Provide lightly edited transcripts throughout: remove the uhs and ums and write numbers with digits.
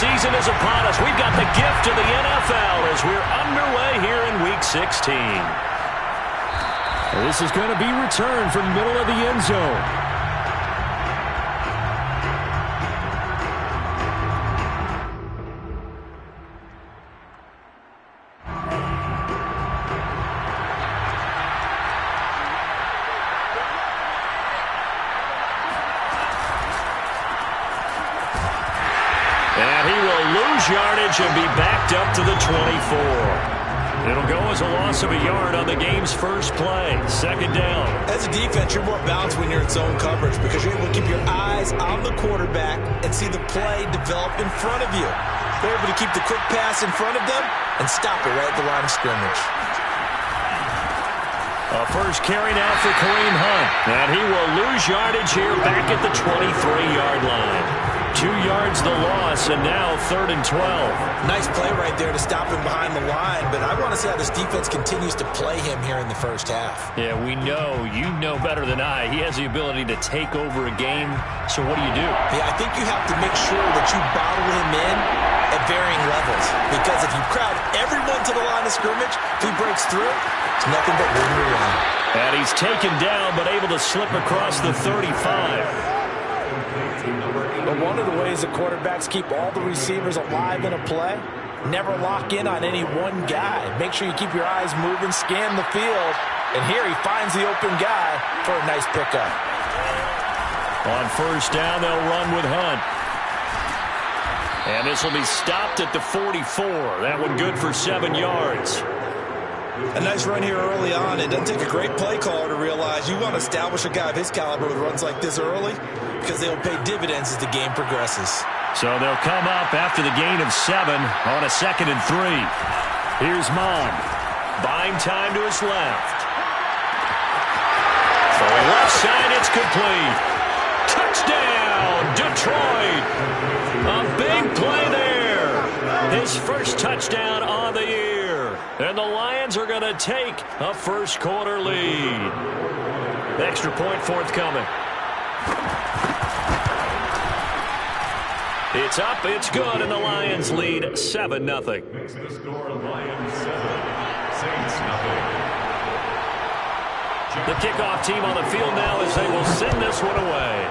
season is upon us. We've got the gift of the NFL as we're underway here in Week 16. This is going to be returned from the middle of the end zone. Yardage and be backed up to the 24. It'll go as a loss of a yard on the game's first play. Second down. As a defense, you're more balanced when you're in zone coverage because you're able to keep your eyes on the quarterback and see the play develop in front of you. They're able to keep the quick pass in front of them and stop it right at the line of scrimmage. A first carry now for Kareem Hunt. And he will lose yardage here back at the 23-yard line. 2 yards the loss, and now 3rd and 12. Nice play right there to stop him behind the line, but I want to see how this defense continues to play him here in the first half. Yeah, we know. You know better than I. He has the ability to take over a game, so what do you do? Yeah, I think you have to make sure that you bottle him in at varying levels, because if you crowd everyone to the line of scrimmage, if he breaks through, it's nothing but room to run. And he's taken down, but able to slip across the 35. But one of the ways the quarterbacks keep all the receivers alive in a play, never lock in on any one guy. Make sure you keep your eyes moving, scan the field. And here he finds the open guy for a nice pickup. On first down, they'll run with Hunt. And this will be stopped at the 44. That one good for 7 yards. A nice run here early on. It doesn't take a great play caller to realize you want to establish a guy of his caliber with runs like this early because they'll pay dividends as the game progresses. So they'll come up after the gain of 7 on a 2nd and 3. Here's Mon. Buying time to his left. For the left side, it's complete. Touchdown, Detroit. A big play there. His first touchdown on the year. And the Lions are going to take a first quarter lead. Extra point forthcoming. It's up, it's good, and the Lions lead 7-0. Makes the score Lions 7, Saints 0. The kickoff team on the field now as they will send this one away.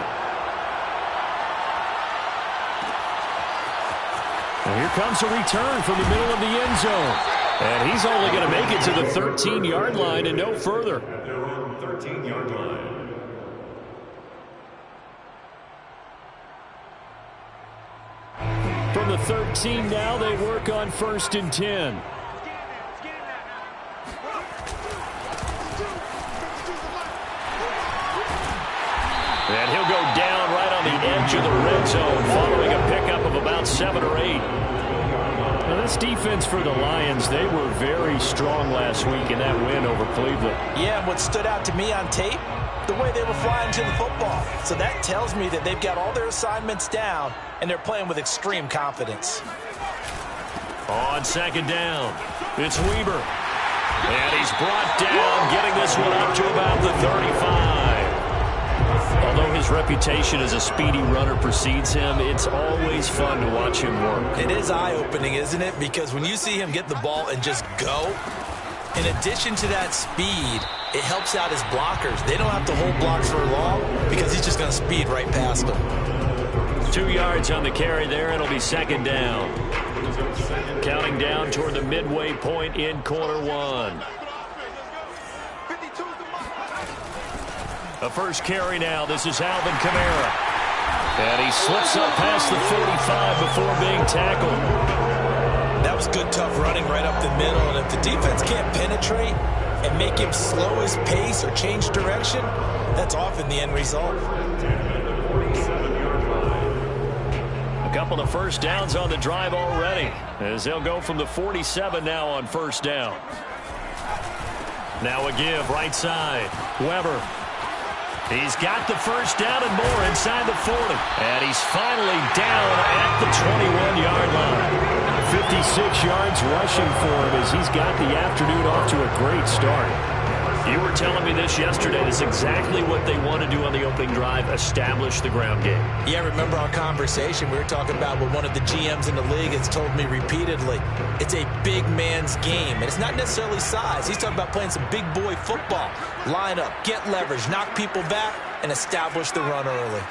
And here comes a return from the middle of the end zone. And he's only going to make it to the 13-yard line and no further. At their own 13-yard line. From the 13 now, they work on 1st and 10. And he'll go down right on the edge of the red zone following a pickup of about 7 or 8. Now, this defense for the Lions, they were very strong last week in that win over Cleveland. Yeah, and what stood out to me on tape, the way they were flying to the football. So that tells me that they've got all their assignments down, and they're playing with extreme confidence. On 2nd down, it's Weber. And he's brought down, getting this one up to about the 35. Although his reputation as a speedy runner precedes him, it's always fun to watch him work. It is eye-opening, isn't it? Because when you see him get the ball and just go, in addition to that speed, it helps out his blockers. They don't have to hold blocks for long because he's just going to speed right past them. 2 yards on the carry there. It'll be 2nd down. Counting down toward the midway point in quarter 1. A first carry now. This is Alvin Kamara. And he slips up past the 45 before being tackled. That was good, tough running right up the middle. And if the defense can't penetrate and make him slow his pace or change direction, that's often the end result. A couple of first downs on the drive already, as they'll go from the 47 now on 1st down. Now a give right side. Weber. He's got the first down and more inside the 40. And he's finally down at the 21-yard line. 56 yards rushing for him as he's got the afternoon off to a great start. You were telling me this yesterday. This is exactly what they want to do on the opening drive, establish the ground game. Yeah, remember our conversation? We were talking about what one of the GMs in the league has told me repeatedly. It's a big man's game, and it's not necessarily size. He's talking about playing some big boy football. Line up, get leverage, knock people back, and establish the run early.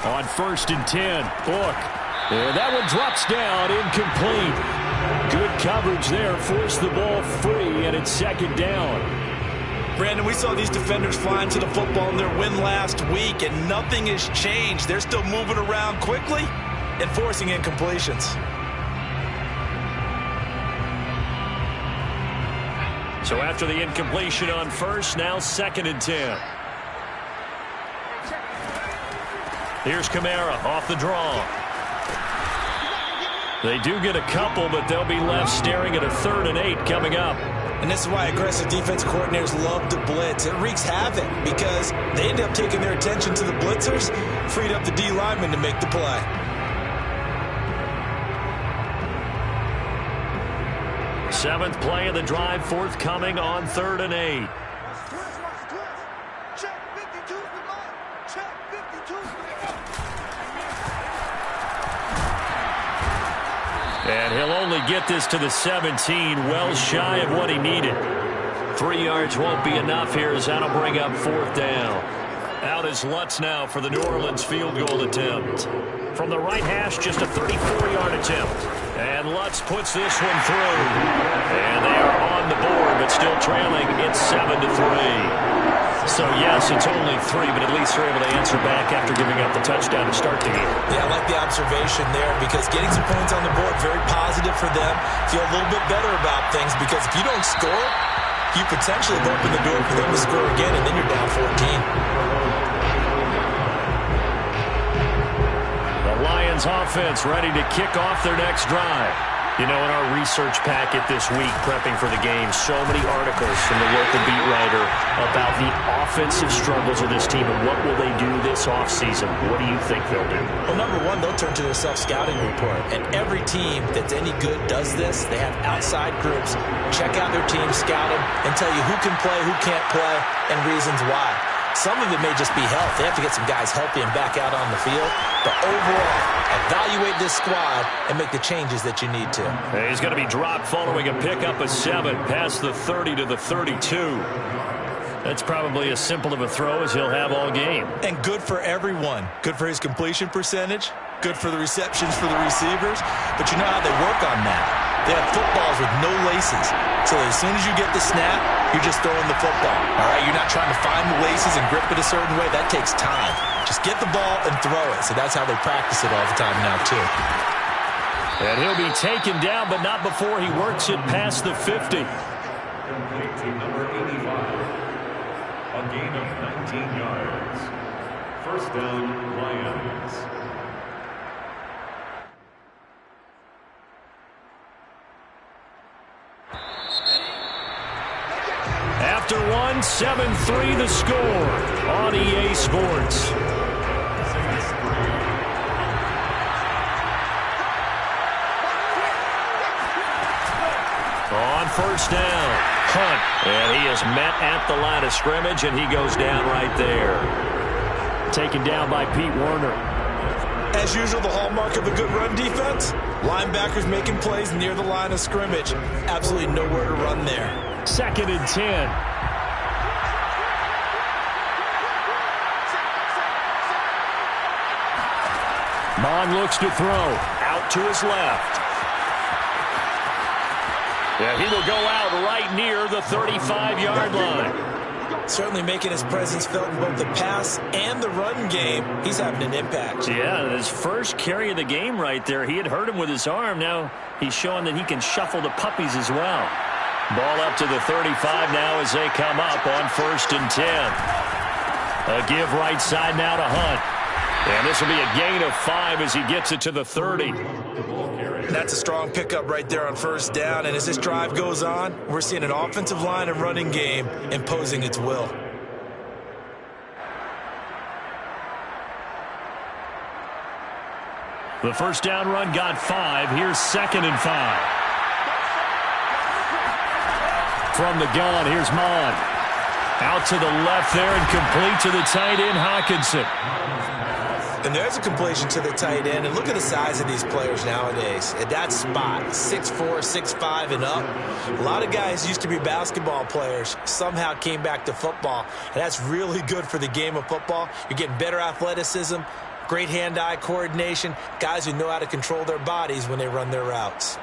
On 1st and 10, Book. And that one drops down, incomplete. Good coverage there, forced the ball free, and it's 2nd down. Brandon, we saw these defenders flying to the football in their win last week, and nothing has changed. They're still moving around quickly and forcing incompletions. So after the incompletion on 1st, now 2nd and 10. Here's Kamara off the draw. They do get a couple, but they'll be left staring at a 3rd and 8 coming up. And this is why aggressive defense coordinators love to blitz. It wreaks havoc because they end up taking their attention to the blitzers, freed up the D lineman to make the play. Seventh play of the drive forthcoming on 3rd and 8. And he'll only get this to the 17, well shy of what he needed. 3 yards won't be enough here as that'll bring up 4th down. Out is Lutz now for the New Orleans field goal attempt. From the right hash, just a 34-yard attempt. And Lutz puts this one through. And they are on the board, but still trailing. It's 7-3. So, yes, it's only 3, but at least they're able to answer back after giving up the touchdown to start the game. Yeah, I like the observation there because getting some points on the board, very positive for them. Feel a little bit better about things because if you don't score, you potentially have opened the door for them to score again, and then you're down 14. The Lions offense ready to kick off their next drive. You know, in our research packet this week, prepping for the game, so many articles from the local beat writer about the offensive struggles of this team and what will they do this offseason. What do you think they'll do? Well, number one, they'll turn to their self-scouting report. And every team that's any good does this. They have outside groups, check out their team, scout them, and tell you who can play, who can't play, and reasons why. Some of it may just be health. They have to get some guys healthy and back out on the field. But overall, evaluate this squad and make the changes that you need to. He's going to be dropped following a pickup of 7 past the 30 to the 32. That's probably as simple of a throw as he'll have all game. And good for everyone. Good for his completion percentage. Good for the receptions for the receivers. But you know how they work on that. They have footballs with no laces. So as soon as you get the snap, you're just throwing the football. All right, you're not trying to find the laces and grip it a certain way. That takes time. Just get the ball and throw it. So that's how they practice it all the time now, too. And he'll be taken down, but not before he works it past the 50. Complete to number 85. A gain of 19 yards. 1st down, Lions. After 7-3 the score on EA Sports. On 1st down, Hunt, and he is met at the line of scrimmage, and he goes down right there. Taken down by Pete Werner. As usual, the hallmark of a good run defense, linebackers making plays near the line of scrimmage. Absolutely nowhere to run there. 2nd and 10. Mon looks to throw. Out to his left. Yeah, he will go out right near the 35-yard line. Certainly making his presence felt in both the pass and the run game. He's having an impact. Yeah, his first carry of the game right there. He had hurt him with his arm. Now he's showing that he can shuffle the puppies as well. Ball up to the 35 now as they come up on 1st and 10. A give right side now to Hunt. And this will be a gain of 5 as he gets it to the 30. That's a strong pickup right there on 1st down. And as this drive goes on, we're seeing an offensive line and running game imposing its will. The 1st down run got 5. Here's 2nd and 5. From the gun, here's Mon. Out to the left there and complete to the tight end, Hockenson. And there's a completion to the tight end. And look at the size of these players nowadays. At that spot, 6'4", 6'5", and up. A lot of guys used to be basketball players, somehow came back to football. And that's really good for the game of football. You're getting better athleticism, great hand-eye coordination, guys who know how to control their bodies when they run their routes.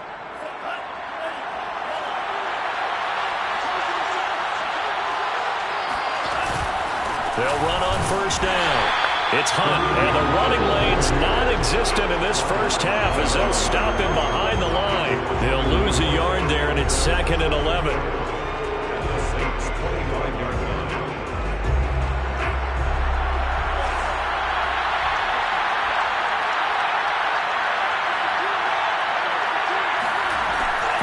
They'll run on first down. It's Hunt, and the running lane's non-existent in this first half as they'll stop him behind the line. They'll lose a yard there, and it's 2nd and 11. The Saints' 25-yard line.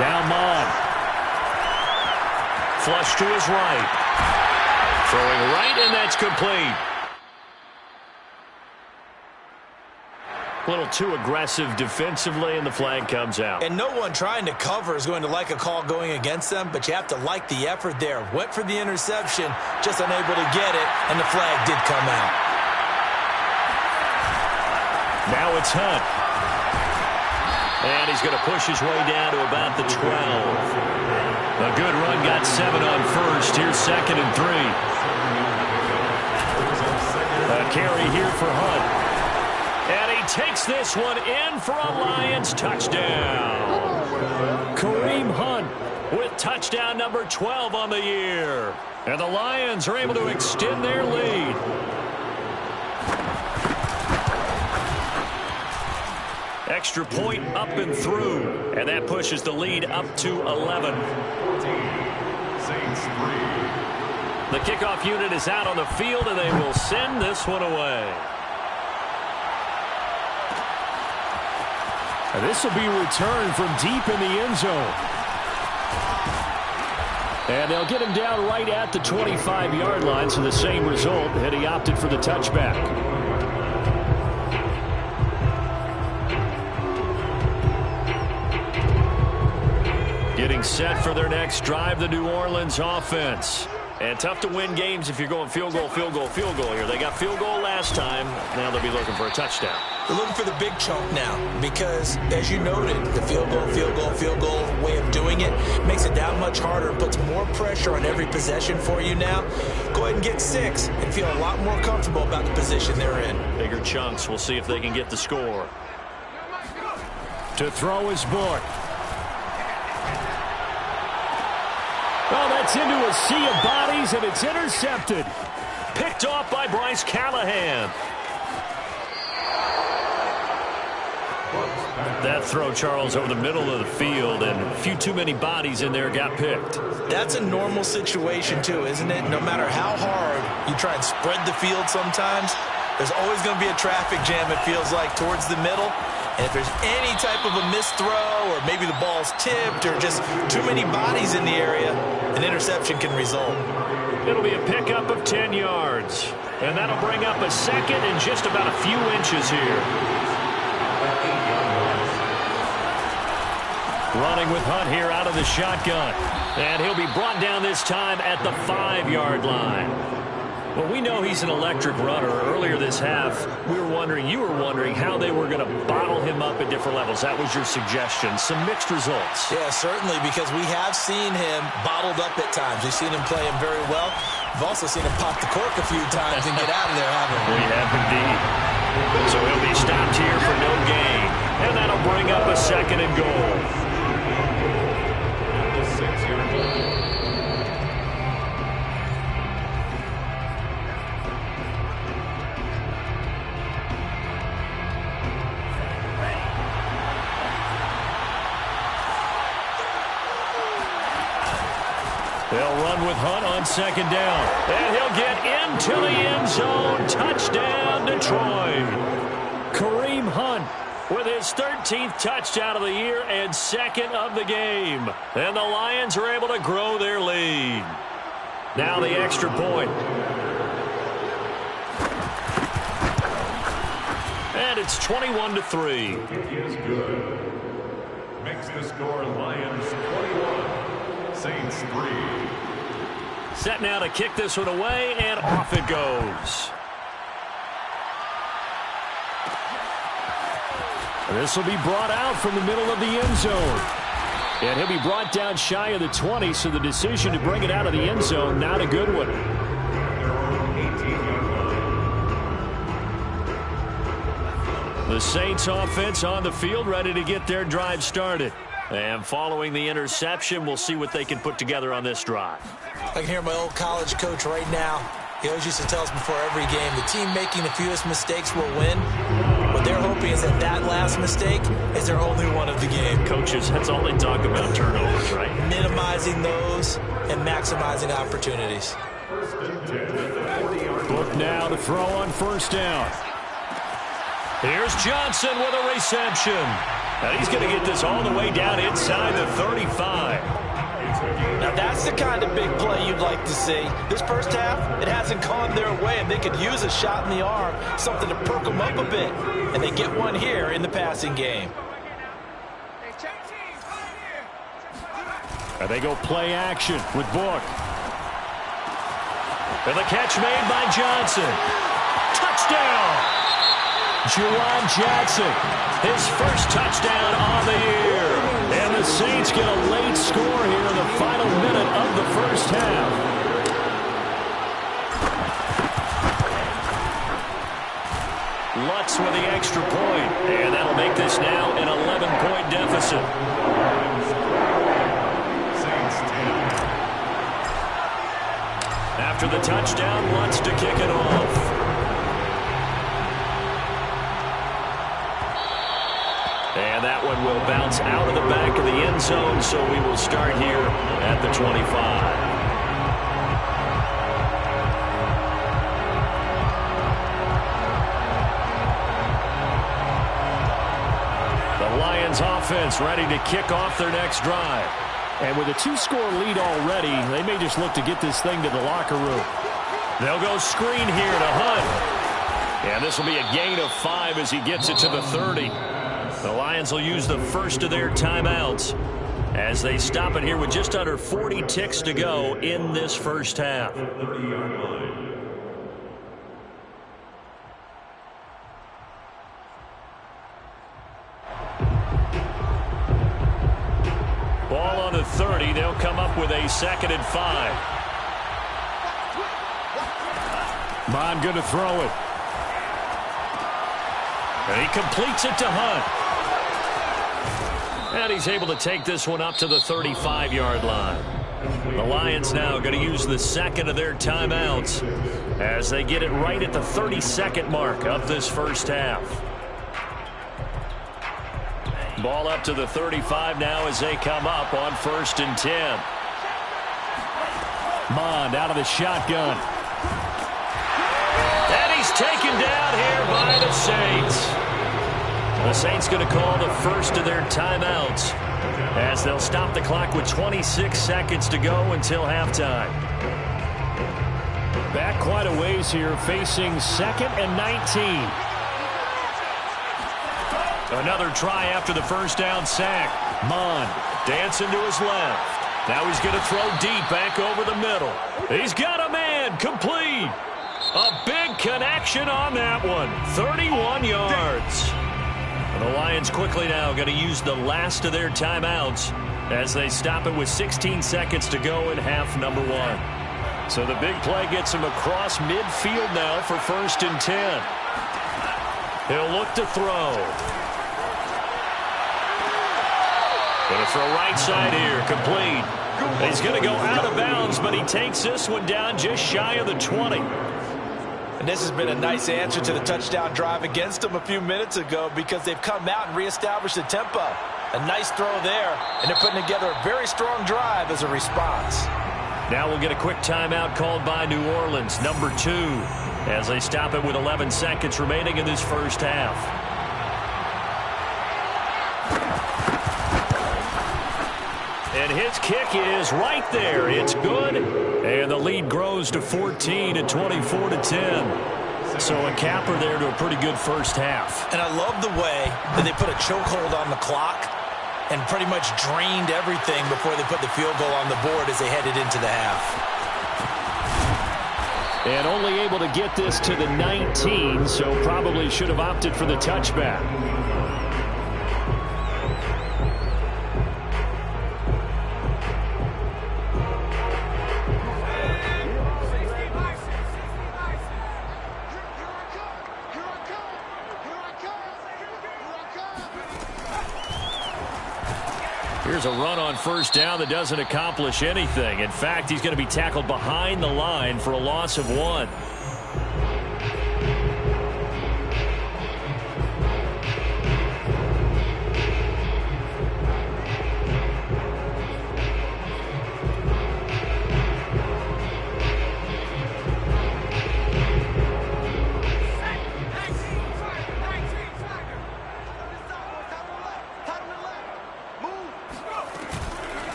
Now Mon. Flush to his right. Throwing right, and that's complete. A little too aggressive defensively, and the flag comes out. And no one trying to cover is going to like a call going against them, but you have to like the effort there. Went for the interception, just unable to get it, and the flag did come out. Now it's Hunt. And he's going to push his way down to about the 12. A good run, got 7 on first. Here's 2nd and 3. A carry here for Hunt. And he takes this one in for a Lions touchdown. Kareem Hunt with touchdown number 12 on the year. And the Lions are able to extend their lead. Extra point up and through. And that pushes the lead up to 11. 14, Saints 3. The kickoff unit is out on the field, and they will send this one away. And this will be returned from deep in the end zone. And they'll get him down right at the 25-yard line, so the same result, and he opted for the touchback. Getting set for their next drive, the New Orleans offense. And tough to win games if you're going field goal, field goal, field goal here. They got field goal last time. Now they'll be looking for a touchdown. They're looking for the big chunk now because, as you noted, the field goal way of doing it makes it that much harder and puts more pressure on every possession for you now. Go ahead and get 6 and feel a lot more comfortable about the position they're in. Bigger chunks. We'll see if they can get the score. To throw is Book. Well, that's into a sea of bodies, and it's intercepted. Picked off by Bryce Callahan. That throw, Charles, over the middle of the field, and a few too many bodies in there got picked. That's a normal situation, too, isn't it? No matter how hard you try and spread the field sometimes, there's always going to be a traffic jam, it feels like, towards the middle. And if there's any type of a missed throw or maybe the ball's tipped or just too many bodies in the area, an interception can result. It'll be a pickup of 10 yards. And that'll bring up a second and just about a few inches here. Running with Hunt here out of the shotgun. And he'll be brought down this time at the 5-yard line. Well, we know he's an electric runner. Earlier this half, you were wondering how they were going to bottle him up at different levels. That was your suggestion. Some mixed results. Yeah, certainly, because we have seen him bottled up at times. We've seen him play him very well. We've also seen him pop the cork a few times and get out of there, haven't we? We have indeed. So he'll be stopped here for no gain. And that'll bring up a 2nd and goal. The 6-yard line. They'll run with Hunt on 2nd down. And he'll get into the end zone. Touchdown, Detroit. Kareem Hunt with his 13th touchdown of the year and 2nd of the game. And the Lions are able to grow their lead. Now the extra point. And it's 21-3. Kick is good. Makes the score Lions 21. Saints 3. Set now to kick this one away, and off it goes. This will be brought out from the middle of the end zone. And he'll be brought down shy of the 20, so the decision to bring it out of the end zone, not a good one. The Saints offense on the field, ready to get their drive started. And following the interception, we'll see what they can put together on this drive. I can hear my old college coach right now. He always used to tell us before every game, the team making the fewest mistakes will win. What they're hoping is that that last mistake is their only one of the game. Coaches, that's all they talk about, turnovers, right? Minimizing those and maximizing opportunities. Book now to throw on first down. Here's Johnson with a reception. And he's going to get this all the way down inside the 35. Now that's the kind of big play you'd like to see. This first half, it hasn't gone their way, and they could use a shot in the arm, something to perk them up a bit. And they get one here in the passing game. And they go play action with Book. And the catch made by Johnson. Touchdown! Juwan Jackson, his first touchdown on the year. And the Saints get a late score here in the final minute of the first half. Lutz with the extra point, and that'll make this now an 11-point deficit. After the touchdown, Lutz to kick it off. And that one will bounce out of the back of the end zone, so we will start here at the 25. The Lions offense ready to kick off their next drive. And with a 2-score lead already, they may just look to get this thing to the locker room. They'll go screen here to Hunt. And this will be a gain of 5 as he gets it to the 30. The Lions will use the first of their timeouts as they stop it here with just under 40 ticks to go in this first half. Ball on the 30. They'll come up with a 2nd and 5. Mon going to throw it. And he completes it to Hunt. And he's able to take this one up to the 35-yard line. The Lions now going to use the second of their timeouts as they get it right at the 32nd mark of this first half. Ball up to the 35 now as they come up on 1st and 10. Mond out of the shotgun. And he's taken down here by the Saints. The Saints going to call the first of their timeouts as they'll stop the clock with 26 seconds to go until halftime. Back quite a ways here, facing 2nd and 19. Another try after the first down sack. Mond dancing to his left. Now he's going to throw deep back over the middle. He's got a man, complete. A big connection on that one. 31 yards. The Lions quickly now going to use the last of their timeouts as they stop it with 16 seconds to go in half number 1. So the big play gets him across midfield now for 1st and 10. He'll look to throw. Going to throw right side here, complete. He's going to go out of bounds, but he takes this one down just shy of the 20. And this has been a nice answer to the touchdown drive against them a few minutes ago because they've come out and reestablished the tempo. A nice throw there, and they're putting together a very strong drive as a response. Now we'll get a quick timeout called by New Orleans, number 2, as they stop it with 11 seconds remaining in this first half. And his kick is right there. It's good. And the lead grows to 14 at 24-10. So a capper there to a pretty good first half. And I love the way that they put a chokehold on the clock. and pretty much drained everything before they put the field goal on the board as they headed into the half. And only able to get this to the 19, so probably should have opted for the touchback. Here's a run on first down that doesn't accomplish anything. In fact, he's going to be tackled behind the line for a loss of 1.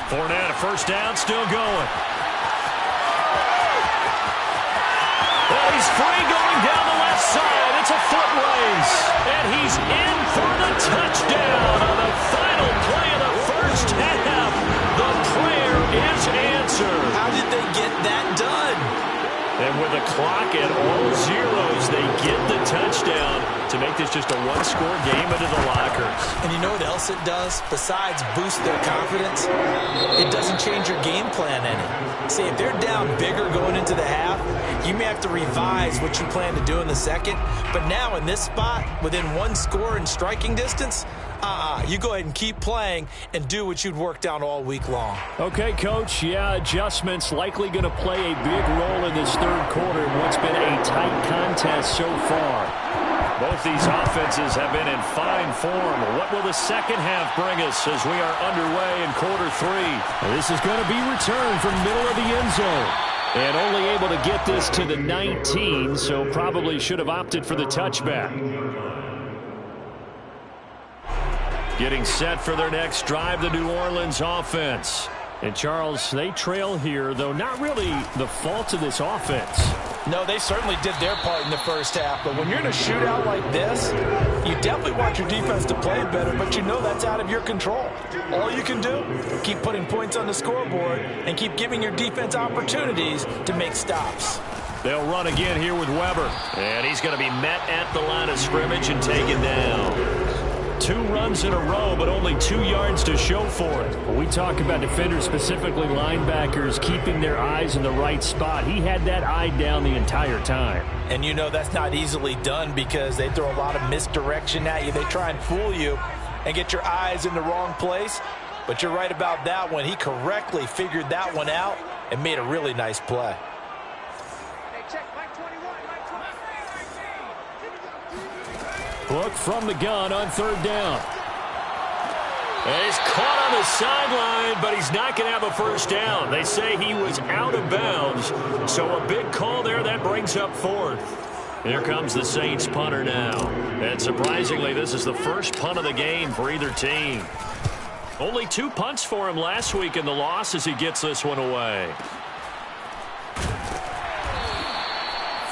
Fournette, a first down, still going. Well, he's free going down the left side. It's a foot race. And he's in for the touchdown on the final play of the first half. The prayer is answered. How did they get that done? And with the clock at all zeros, they get the touchdown to make this just a one-score game into the lockers. And you know what else it does? Besides boost their confidence, it doesn't change your game plan any. See, if they're down bigger going into the half, you may have to revise what you plan to do in the second. But now in this spot, within one score in striking distance, you go ahead and keep playing and do what you'd worked out all week long. Okay, Coach, yeah, adjustments likely going to play a big role in this third quarter in what's been a tight contest so far. Both these offenses have been in fine form. What will the second half bring us as we are underway in quarter 3? This is going to be returned from middle of the end zone. And only able to get this to the 19, so probably should have opted for the touchback. Getting set for their next drive, the New Orleans offense. And, Charles, they trail here, though not really the fault of this offense. No, they certainly did their part in the first half. But when you're in a shootout like this, you definitely want your defense to play better, but you know that's out of your control. All you can do, keep putting points on the scoreboard and keep giving your defense opportunities to make stops. They'll run again here with Weber. And he's going to be met at the line of scrimmage and taken down. 2 runs in a row, but only 2 yards to show for it. When we talk about defenders, specifically linebackers, keeping their eyes in the right spot, he had that eye down the entire time. And you know that's not easily done because they throw a lot of misdirection at you. They try and fool you and get your eyes in the wrong place. But you're right about that one. He correctly figured that one out and made a really nice play. Look from the gun on third down. And he's caught on the sideline, but he's not going to have a first down. They say he was out of bounds, so a big call there that brings up 4th. Here comes the Saints punter now. And surprisingly, this is the first punt of the game for either team. Only 2 punts for him last week in the loss as he gets this one away.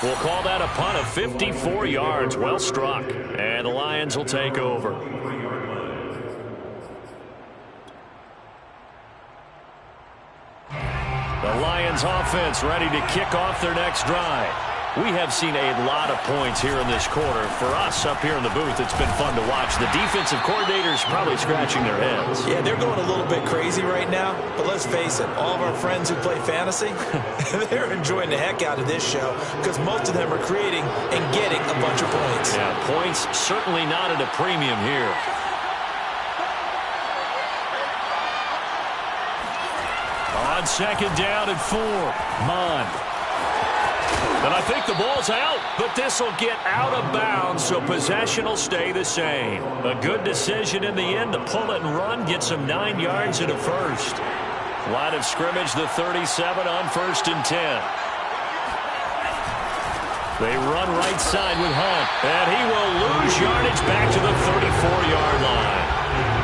We'll call that a punt of 54 yards. Well struck. And the Lions will take over. The Lions offense ready to kick off their next drive. We have seen a lot of points here in this quarter. For us up here in the booth, it's been fun to watch. The defensive coordinators probably scratching their heads. Yeah, they're going a little bit crazy right now. But let's face it, all of our friends who play fantasy, they're enjoying the heck out of this show because most of them are creating and getting a bunch of points. Yeah, points certainly not at a premium here. On second down and 4, Mond. And I think the ball's out, but this will get out of bounds, so possession will stay the same. A good decision in the end to pull it and run, get some 9 yards and a first. Line of scrimmage, the 37 on 1st and 10. They run right side with Hunt, and he will lose yardage back to the 34-yard line.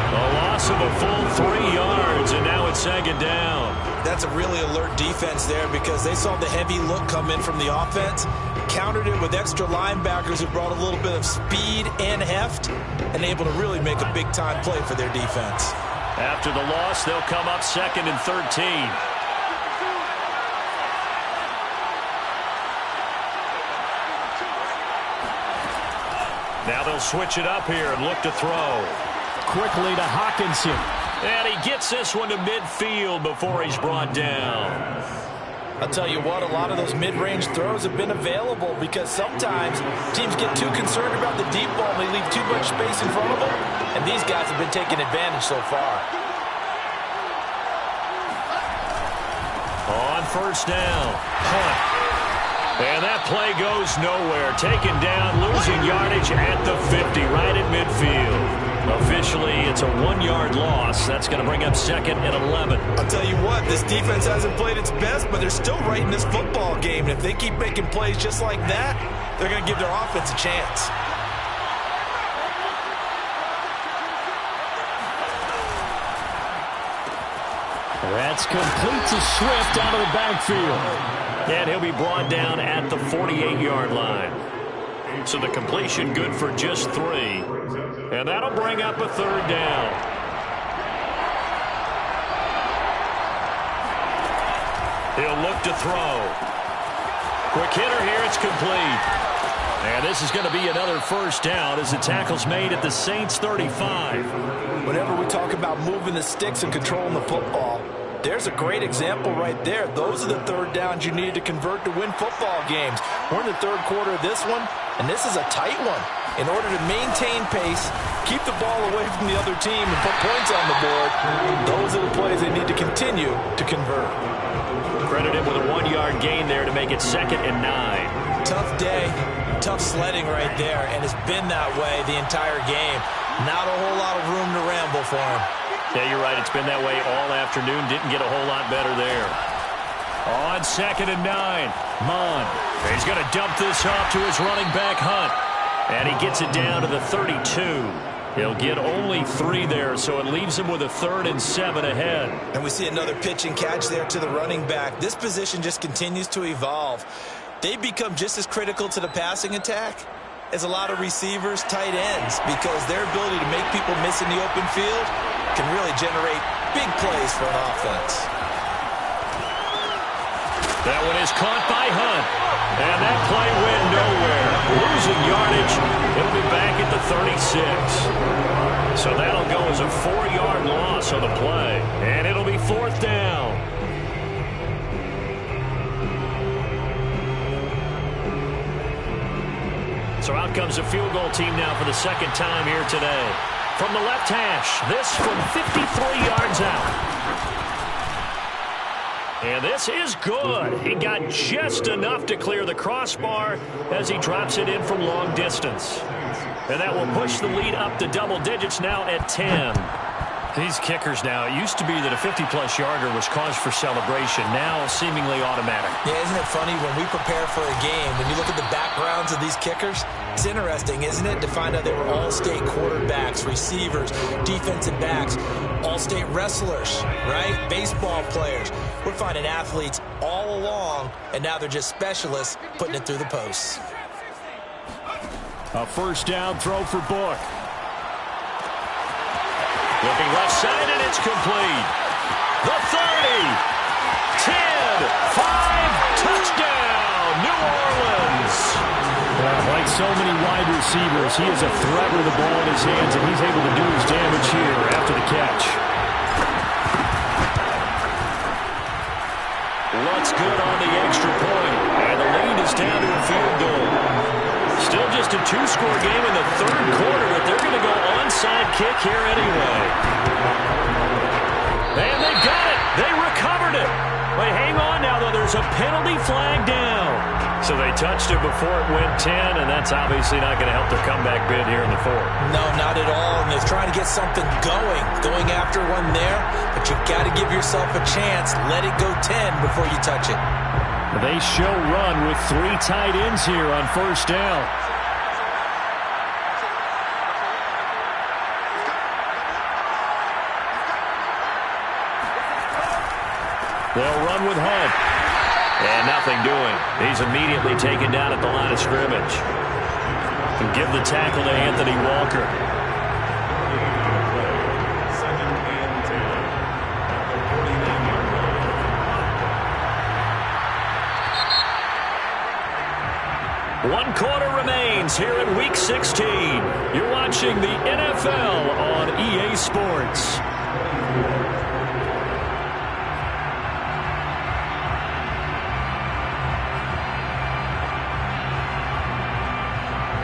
A loss of a full 3 yards, and now it's second down. That's a really alert defense there because they saw the heavy look come in from the offense, countered it with extra linebackers who brought a little bit of speed and heft, and able to really make a big-time play for their defense. After the loss, they'll come up 2nd and 13. Now they'll switch it up here and look to throw. Quickly to Hawkinson. And he gets this one to midfield before he's brought down. I'll tell you what, a lot of those mid-range throws have been available because sometimes teams get too concerned about the deep ball and they leave too much space in front of them, and these guys have been taking advantage so far. On first down, Hunt. And that play goes nowhere. Taken down, losing yardage at the 50, right at midfield. Officially, it's a 1-yard loss. That's going to bring up 2nd and 11. I'll tell you what, this defense hasn't played its best, but they're still right in this football game. And if they keep making plays just like that, they're going to give their offense a chance. That's complete to Swift out of the backfield. And he'll be brought down at the 48-yard line. So the completion good for just 3. And that'll bring up a 3rd down. He'll look to throw. Quick hitter here, it's complete. And this is going to be another 1st down as the tackle's made at the Saints 35. Whenever we talk about moving the sticks and controlling the football, there's a great example right there. Those are the 3rd downs you need to convert to win football games. We're in the 3rd quarter of this one, and this is a tight one. In order to maintain pace, keep the ball away from the other team, and put points on the board, those are the plays they need to continue to convert. Credited with a 1-yard gain there to make it 2nd and 9. Tough day, tough sledding right there, and it's been that way the entire game. Not a whole lot of room to ramble for him. Yeah, you're right. It's been that way all afternoon. Didn't get a whole lot better there. On 2nd and 9, Mond. He's going to dump this off to his running back, Hunt. And he gets it down to the 32. He'll get only 3 there, so it leaves him with a 3rd and 7 ahead. And we see another pitch and catch there to the running back. This position just continues to evolve. They become just as critical to the passing attack as a lot of receivers, tight ends, because their ability to make people miss in the open field can really generate big plays for an offense. That one is caught by Hunt. And that play went nowhere. Losing yardage. He'll be back at the 36. So that'll go as a 4-yard loss on the play. And it'll be 4th down. So out comes a field goal team now for the 2nd time here today. From the left hash, this from 53 yards out. And this is good. He got just enough to clear the crossbar as he drops it in from long distance. And that will push the lead up to double digits now at 10. These kickers now, it used to be that a 50-plus yarder was cause for celebration. Now seemingly automatic. Yeah, isn't it funny when we prepare for a game, when you look at the backgrounds of these kickers, it's interesting, isn't it, to find out they were all-state quarterbacks, receivers, defensive backs, all-state wrestlers, right? Baseball players. We're finding athletes all along, and now they're just specialists putting it through the posts. A 1st down throw for Book. Looking left side, and it's complete. The 30, 10, 5, touchdown, New Orleans. Like so many wide receivers, he is a threat with the ball in his hands, and he's able to do his damage here after the catch. Looks good on the extra point, and the lead is down to a field goal. Still just a 2-score game in the 3rd quarter, but they're going to go onside kick here anyway. And they got it. They recovered it. But hang on now, though. There's a penalty flag down. So they touched it before it went 10, and that's obviously not going to help their comeback bid here in the 4th. No, not at all. And they're trying to get something going after one there. But you've got to give yourself a chance. Let it go 10 before you touch it. They show run with 3 tight ends here on 1st down. They'll run with Hunt. And nothing doing. He's immediately taken down at the line of scrimmage. And give the tackle to Anthony Walker. Second and 10. At the 49-yard line. 1 quarter remains here in Week 16. You're watching the NFL on EA Sports.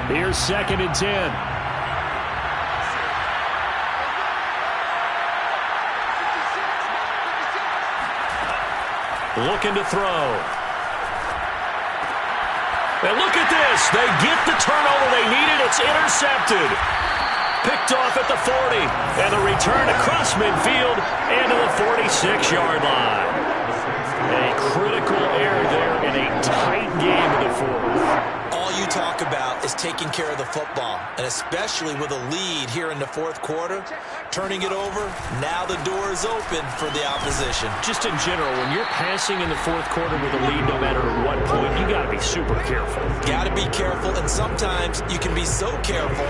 Here's 2nd and 10. Looking to throw. And look at this. They get the turnover they needed. It's intercepted. Picked off at the 40. And the return across midfield and to the 46-yard line. A critical error there in a tight game in the fourth. All you talk about is taking care of the football, and especially with a lead here in the fourth quarter, turning it over, now the door is open for the opposition. Just in general, when you're passing in the fourth quarter with a lead, no matter at what point, you got to be super careful. Got to be careful, and sometimes you can be so careful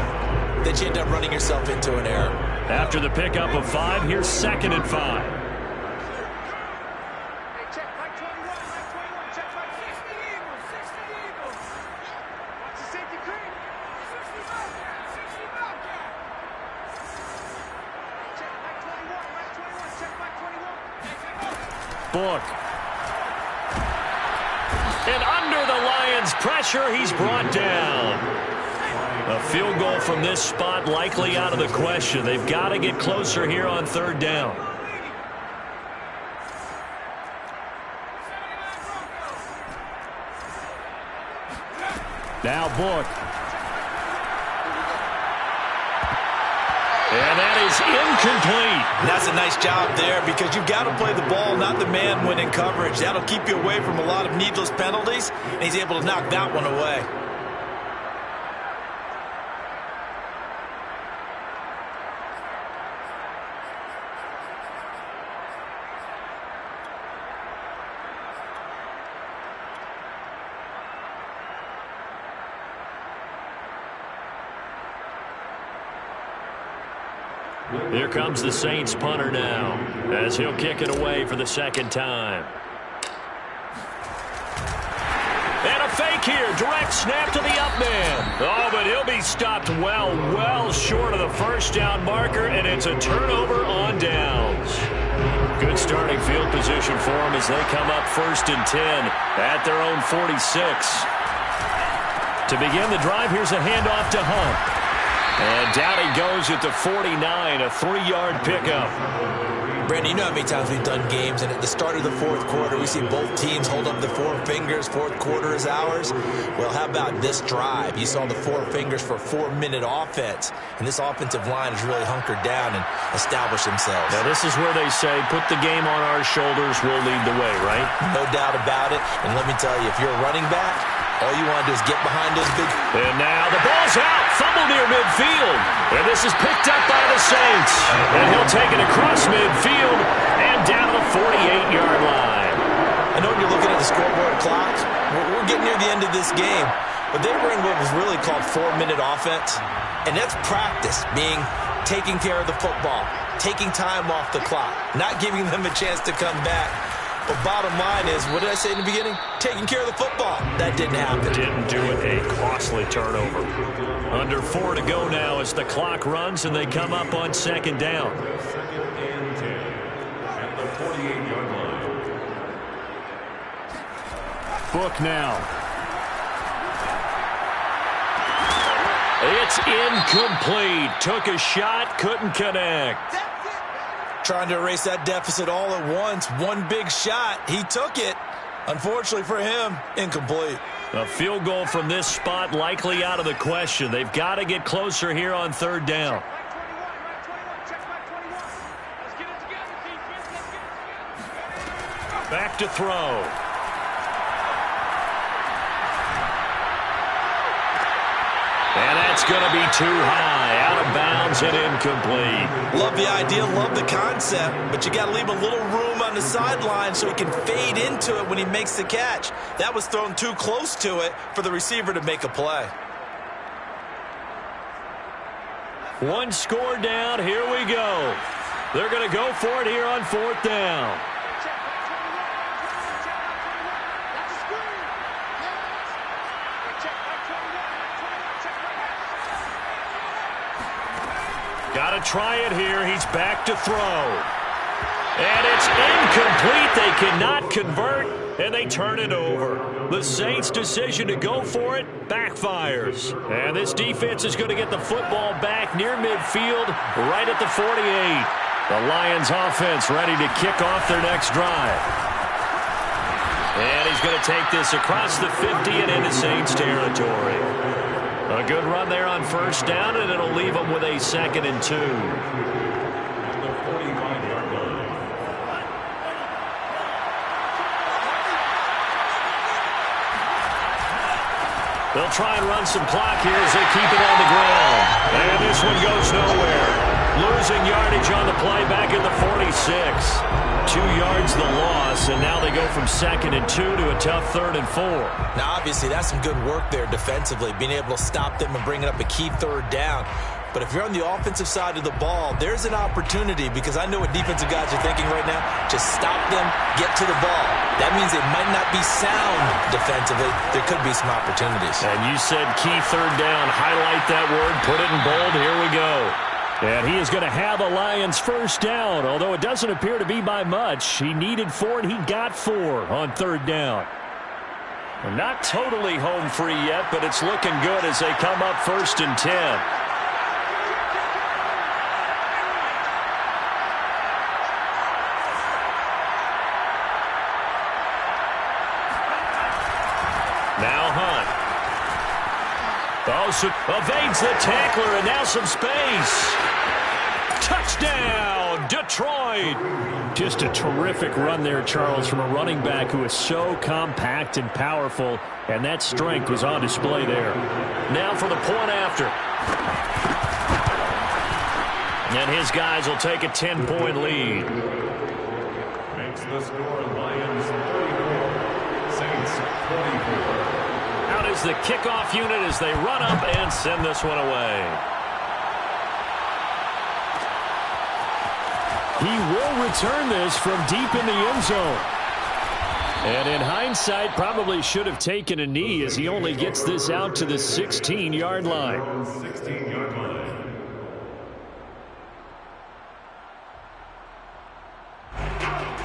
that you end up running yourself into an error. After the pickup of 5, here's 2nd and 5. Book. And under the Lions' pressure, he's brought down. A field goal from this spot likely out of the question. They've got to get closer here on 3rd down. Now Book. And that is incomplete. And that's a nice job there because you've got to play the ball, not the man when in coverage. That'll keep you away from a lot of needless penalties, and he's able to knock that one away. Here comes the Saints punter now as he'll kick it away for the 2nd time. And a fake here. Direct snap to the up man. Oh, but he'll be stopped well short of the 1st down marker, and it's a turnover on downs. Good starting field position for them as they come up 1st and 10 at their own 46. To begin the drive, here's a handoff to Hunt. And down he goes at the 49, a 3-yard pickup. Brandon, you know how many times we've done games, and at the start of the fourth quarter, we see both teams hold up the 4 fingers. Fourth quarter is ours. Well, how about this drive? You saw the 4 fingers for a 4-minute offense, and this offensive line has really hunkered down and established themselves. Now, this is where they say, put the game on our shoulders, we'll lead the way, right? No doubt about it, and let me tell you, if you're a running back, all you want to do is get behind those big... And now the ball's out. Fumble near midfield. And this is picked up by the Saints. And he'll take it across midfield and down the 48-yard line. I know when you're looking at the scoreboard clock, we're getting near the end of this game. But they were in what was really called 4-minute offense. And that's practice, being taking care of the football, taking time off the clock, not giving them a chance to come back. But bottom line is, what did I say in the beginning? Taking care of the football. That didn't happen. Didn't do it. A costly turnover. Under 4 to go now as the clock runs and they come up on 2nd down. 2nd and 10 at the 48-yard line. Book now. It's incomplete. Took a shot, couldn't connect. Trying to erase that deficit all at once. One big shot. He took it. Unfortunately for him, incomplete. A field goal from this spot likely out of the question. They've got to get closer here on 3rd down. Back to throw. And that's going to be too high, out of bounds and incomplete. Love the idea, love the concept, but you got to leave a little room on the sideline so he can fade into it when he makes the catch. That was thrown too close to it for the receiver to make a play. One score down, here we go. They're going to go for it here on 4th down. Got to try it here. He's back to throw. And it's incomplete. They cannot convert, and they turn it over. The Saints' decision to go for it backfires. And this defense is going to get the football back near midfield, right at the 48. The Lions offense ready to kick off their next drive. And he's going to take this across the 50 and into Saints territory. A good run there on 1st down, and it'll leave them with a 2nd and 2. They'll try and run some clock here as they keep it on the ground. And this one goes nowhere. Losing yardage on the play back at the 46. 2 yards the loss, and now they go from 2nd and 2 to a tough 3rd and 4. Now, obviously, that's some good work there defensively, being able to stop them and bring it up a key 3rd down. But if you're on the offensive side of the ball, there's an opportunity, because I know what defensive guys are thinking right now. Just stop them, get to the ball. That means they might not be sound defensively. There could be some opportunities. And you said key 3rd down. Highlight that word. Put it in bold. Here we go. And he is going to have the Lions 1st down, although it doesn't appear to be by much. He needed 4, and he got 4 on 3rd down. Well, not totally home free yet, but it's looking good as they come up 1st and 10. Now Hunt. Also evades the tackler, and now some space. Touchdown, Detroit. Just a terrific run there, Charles, from a running back who is so compact and powerful, and that strength was on display there. Now for the point after. And his guys will take a 10-point lead. Makes the score Lions 34, Saints 24. Out is the kickoff unit as they run up and send this one away. He will return this from deep in the end zone. And in hindsight, probably should have taken a knee as he only gets this out to the 16-yard line. 16-yard line.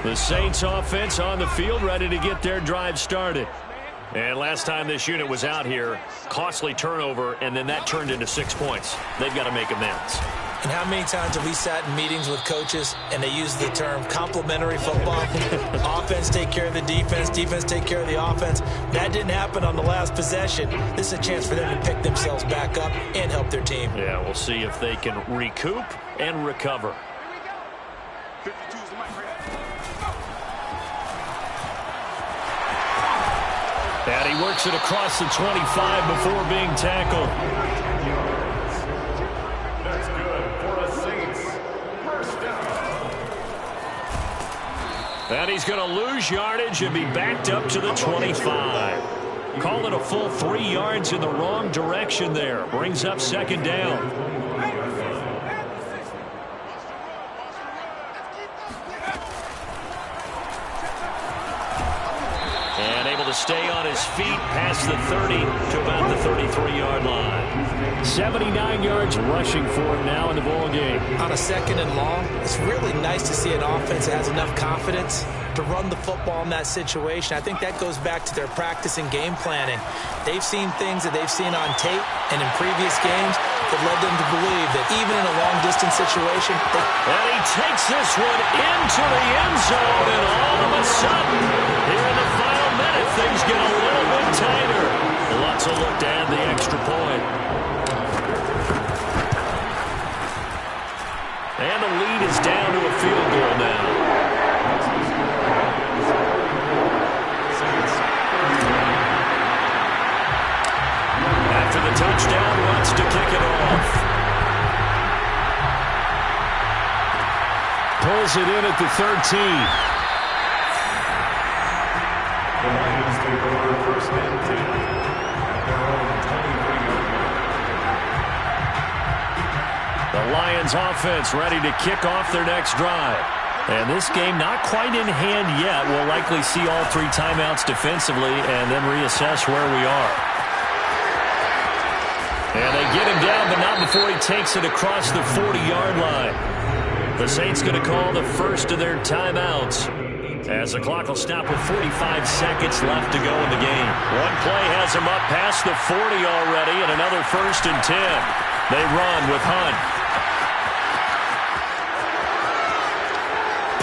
The Saints offense on the field ready to get their drive started. And last time this unit was out here, costly turnover, and then that turned into 6 points. They've got to make amends. And how many times have we sat in meetings with coaches and they use the term complementary football? Offense take care of the defense, defense take care of the offense. That didn't happen on the last possession. This is a chance for them to pick themselves back up and help their team. Yeah, we'll see if they can recoup and recover. And he works it across the 25 before being tackled. That's good for a Saints first down. And he's going to lose yardage and be backed up to the 25. Call it a full 3 yards in the wrong direction there. Brings up 2nd down. Stay on his feet past the 30 to about the 33-yard line. 79 yards rushing for him now in the ball game. On a 2nd and long, it's really nice to see an offense that has enough confidence to run the football in that situation. I think that goes back to their practice and game planning. They've seen things that they've seen on tape and in previous games that led them to believe that even in a long-distance situation... And he takes this one into the end zone, and all of a sudden, here in the final minute, things get a little bit tighter. Lots of look to add the extra point. And the lead is down to a field goal now. After the touchdown, Watson Pulls it in at the 13. The Lions take over first and 10 at their own 23-yard line. The Lions offense ready to kick off their next drive. And this game not quite in hand yet. We'll likely see all 3 timeouts defensively and then reassess where we are. And they get him down, but not before he takes it across the 40-yard line. The Saints going to call the first of their timeouts, as the clock will stop with 45 seconds left to go in the game. One play has him up past the 40 already, and another 1st and 10. They run with Hunt.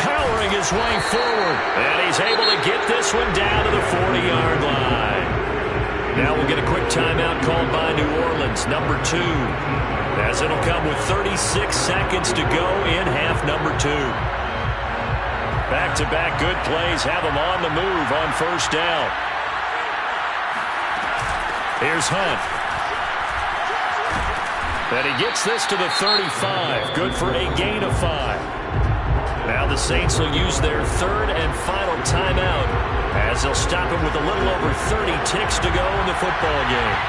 Powering his way forward, and he's able to get this one down to the 40-yard line. Now we'll get a quick timeout called by New Orleans, number 2, as it'll come with 36 seconds to go in half number 2. Back-to-back good plays have him on the move on 1st down. Here's Hunt. And he gets this to the 35. Good for a gain of 5. Now the Saints will use their 3rd and final timeout, as they'll stop him with a little over 30 ticks to go in the football game.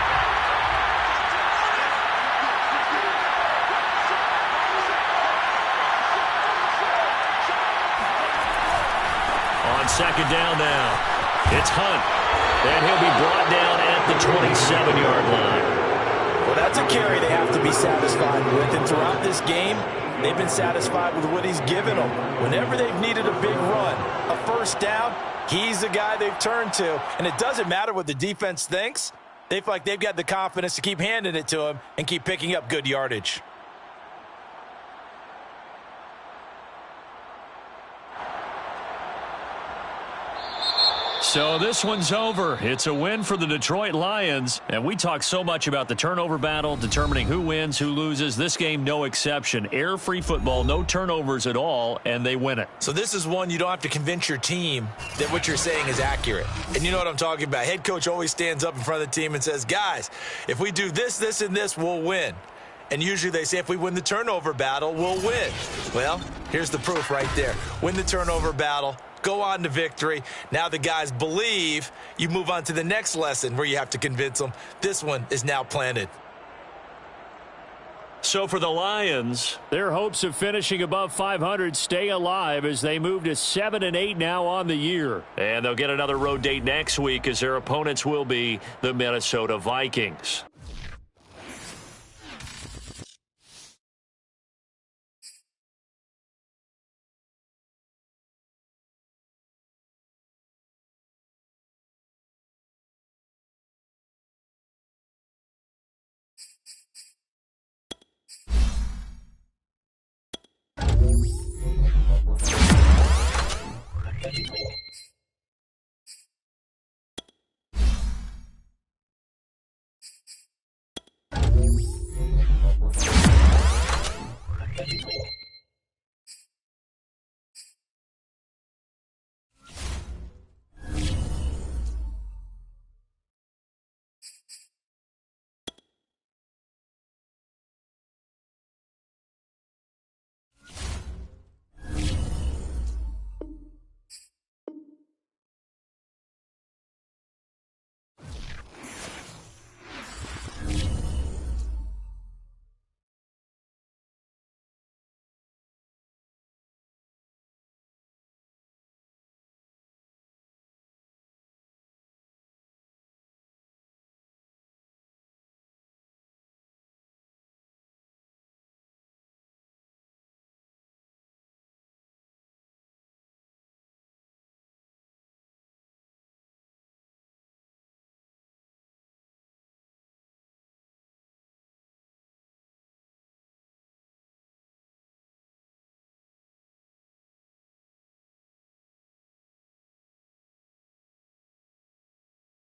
On 2nd down now, it's Hunt, and he'll be brought down at the 27-yard line. Well, that's a carry they have to be satisfied with, and throughout this game, they've been satisfied with what he's given them. Whenever they've needed a big run, a 1st down, he's the guy they've turned to. And it doesn't matter what the defense thinks. They feel like they've got the confidence to keep handing it to him and keep picking up good yardage. So this one's over. It's a win for the Detroit Lions. And we talk so much about the turnover battle, determining who wins, who loses. This game, no exception. Air-free football, no turnovers at all, and they win it. So this is one you don't have to convince your team that what you're saying is accurate. And you know what I'm talking about. Head coach always stands up in front of the team and says, guys, if we do this, this, and this, we'll win. And usually they say if we win the turnover battle, we'll win. Well, here's the proof right there. Win the turnover battle. Go on to victory. Now the guys believe. You move on to the next lesson where you have to convince them. This one is now planted. So for the Lions, their hopes of finishing above 500 stay alive as they move to 7-8 now on the year. And they'll get another road date next week as their opponents will be the Minnesota Vikings.